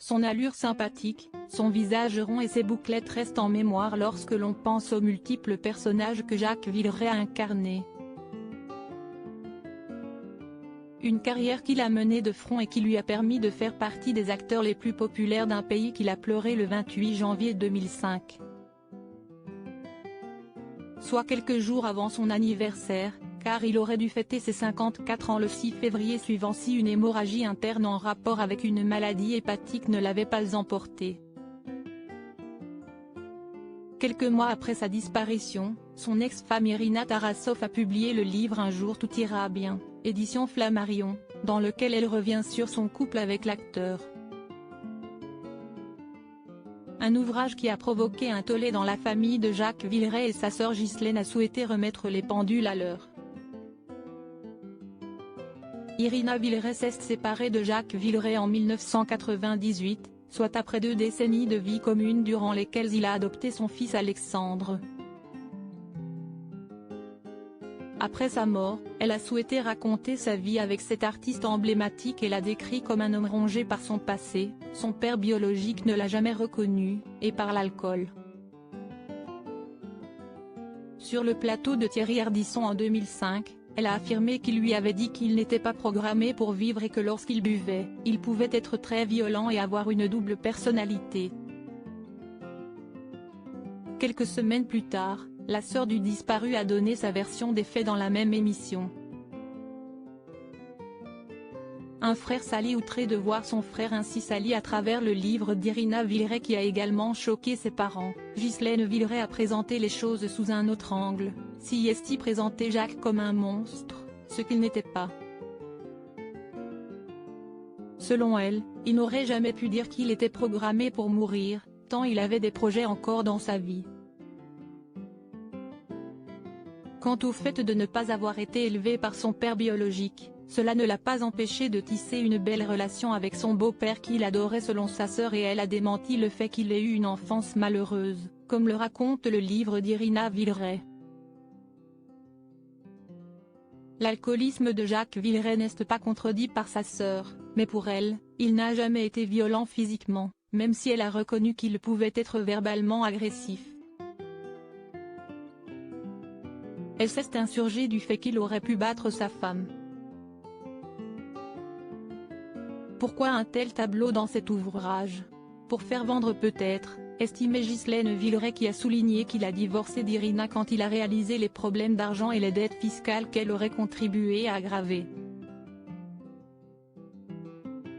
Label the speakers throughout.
Speaker 1: Son allure sympathique, son visage rond et ses bouclettes restent en mémoire lorsque l'on pense aux multiples personnages que Jacques Villeray a incarnés. Une carrière qu'il a menée de front et qui lui a permis de faire partie des acteurs les plus populaires d'un pays qu'il a pleuré le 28 janvier 2005. Soit quelques jours avant son anniversaire, car il aurait dû fêter ses 54 ans le 6 février suivant si une hémorragie interne en rapport avec une maladie hépatique ne l'avait pas emporté. Quelques mois après sa disparition, son ex-femme Irina Tarasov a publié le livre Un jour tout ira bien, édition Flammarion, dans lequel elle revient sur son couple avec l'acteur. Un ouvrage qui a provoqué un tollé dans la famille de Jacques Villeray et sa sœur Ghislaine a souhaité remettre les pendules à l'heure. Irina Villeray s'est séparée de Jacques Villeray en 1998, soit après 2 décennies de vie commune durant lesquelles il a adopté son fils Alexandre. Après sa mort, elle a souhaité raconter sa vie avec cet artiste emblématique et l'a décrit comme un homme rongé par son passé, son père biologique ne l'a jamais reconnu, et par l'alcool. Sur le plateau de Thierry Ardisson en 2005, elle a affirmé qu'il lui avait dit qu'il n'était pas programmé pour vivre et que lorsqu'il buvait, il pouvait être très violent et avoir une double personnalité. Quelques semaines plus tard, la sœur du disparu a donné sa version des faits dans la même émission. Un frère sali outré de voir son frère ainsi sali à travers le livre d'Irina Villeray qui a également choqué ses parents. Ghislaine Villeray a présenté les choses sous un autre angle, si est-il présenté Jacques comme un monstre, ce qu'il n'était pas. Selon elle, il n'aurait jamais pu dire qu'il était programmé pour mourir, tant il avait des projets encore dans sa vie. Quant au fait de ne pas avoir été élevé par son père biologique, cela ne l'a pas empêché de tisser une belle relation avec son beau-père qu'il adorait selon sa sœur et elle a démenti le fait qu'il ait eu une enfance malheureuse, comme le raconte le livre d'Irina Villeray. L'alcoolisme de Jacques Villeray n'est pas contredit par sa sœur, mais pour elle, il n'a jamais été violent physiquement, même si elle a reconnu qu'il pouvait être verbalement agressif. Elle s'est insurgée du fait qu'il aurait pu battre sa femme. Pourquoi un tel tableau dans cet ouvrage? Pour faire vendre peut-être, estimait Ghislaine Villeray qui a souligné qu'il a divorcé d'Irina quand il a réalisé les problèmes d'argent et les dettes fiscales qu'elle aurait contribué à aggraver.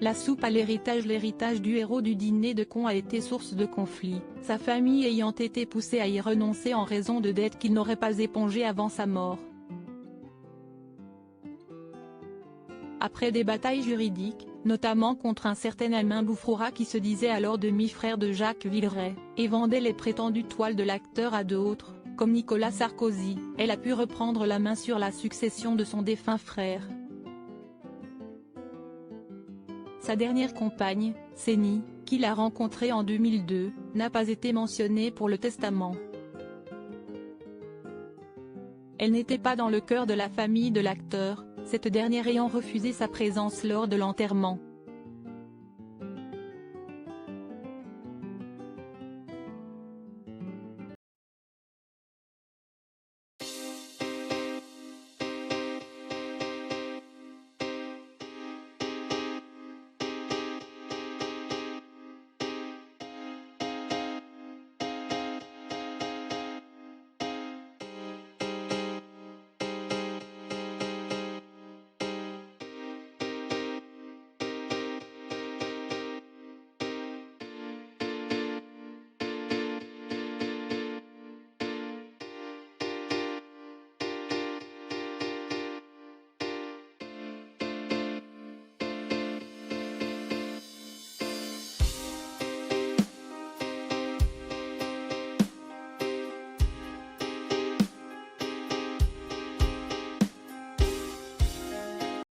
Speaker 1: La soupe à l'héritage du héros du dîner de cons a été source de conflits, sa famille ayant été poussée à y renoncer en raison de dettes qu'il n'aurait pas épongées avant sa mort. Après des batailles juridiques, notamment contre un certain Alain Bouffroura qui se disait alors demi-frère de Jacques Villeray, et vendait les prétendues toiles de l'acteur à d'autres, comme Nicolas Sarkozy, elle a pu reprendre la main sur la succession de son défunt frère. Sa dernière compagne, Séni, qu'il a rencontrée en 2002, n'a pas été mentionnée pour le testament. Elle n'était pas dans le cœur de la famille de l'acteur, cette dernière ayant refusé sa présence lors de l'enterrement.